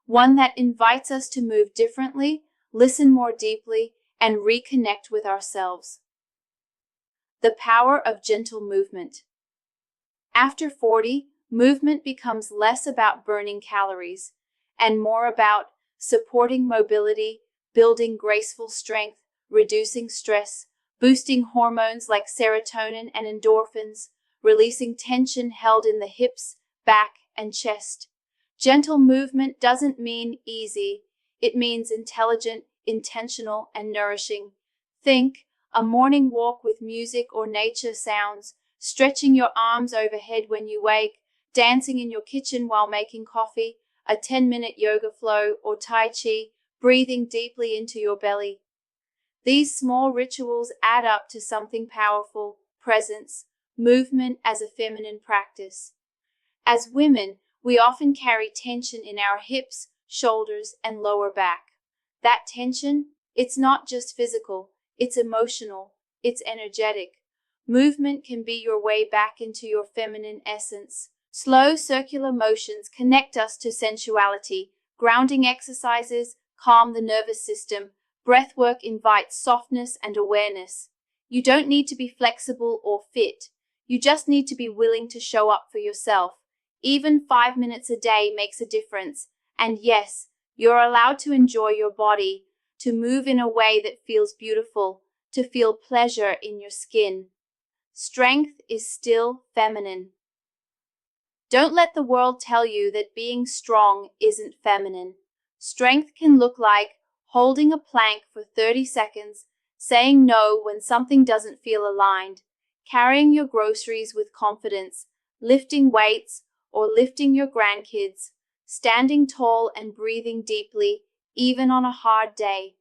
one that invites us to move differently, listen more deeply, and reconnect with ourselves. The power of gentle movement. After 40, movement becomes less about burning calories and more about supporting mobility, building graceful strength, reducing stress, boosting hormones like serotonin and endorphins, releasing tension held in the hips, back, and chest. Gentle movement doesn't mean easy. It means intelligent, intentional, and nourishing. Think a morning walk with music or nature sounds, stretching your arms overhead when you wake, dancing in your kitchen while making coffee, a 10-minute yoga flow or Tai Chi, breathing deeply into your belly. These small rituals add up to something powerful: presence, movement as a feminine practice. As women, we often carry tension in our hips, shoulders, and lower back. That tension, it's not just physical, it's emotional, it's energetic. Movement can be your way back into your feminine essence. Slow circular motions connect us to sensuality. Grounding exercises calm the nervous system. Breathwork invites softness and awareness. You don't need to be flexible or fit. You just need to be willing to show up for yourself. Even 5 minutes a day makes a difference. And yes, you're allowed to enjoy your body, to move in a way that feels beautiful, to feel pleasure in your skin. Strength is still feminine. Don't let the world tell you that being strong isn't feminine. Strength can look like holding a plank for 30 seconds, saying no when something doesn't feel aligned, carrying your groceries with confidence, lifting weights or lifting your grandkids, standing tall and breathing deeply, even on a hard day.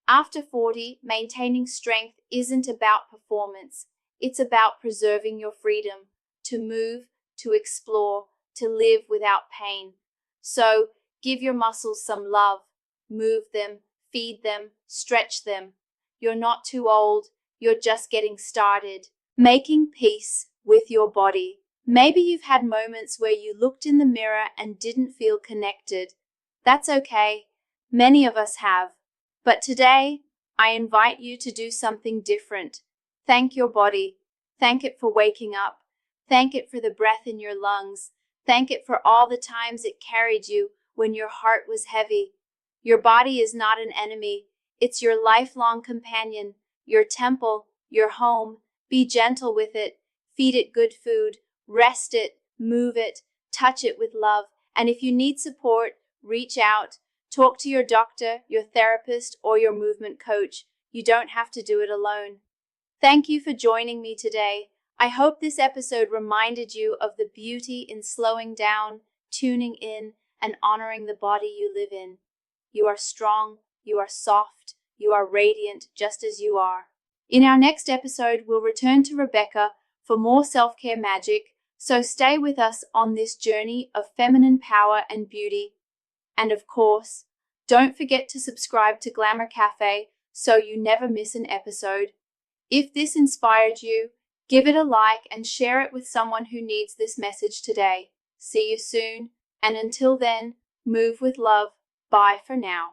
After 40, maintaining strength isn't about performance. It's about preserving your freedom to move, to explore, to live without pain. So, give your muscles some love. Move them, feed them, stretch them. You're not too old, you're just getting started. Making peace with your body. Maybe you've had moments where you looked in the mirror and didn't feel connected. That's okay. Many of us have. But today, I invite you to do something different. Thank your body. Thank it for waking up. Thank it for the breath in your lungs. Thank it for all the times it carried you when your heart was heavy. Your body is not an enemy. It's your lifelong companion, your temple, your home. Be gentle with it. Feed it good food. Rest it. Move it. Touch it with love. And if you need support, reach out. Talk to your doctor, your therapist, or your movement coach. You don't have to do it alone. Thank you for joining me today. I hope this episode reminded you of the beauty in slowing down, tuning in, and honoring the body you live in. You are strong, you are soft, you are radiant just as you are. In our next episode, we'll return to Rebecca for more self-care magic, so stay with us on this journey of feminine power and beauty. And of course, don't forget to subscribe to Glamour Cafe so you never miss an episode. If this inspired you, give it a like and share it with someone who needs this message today. See you soon, and until then, move with love. Bye for now.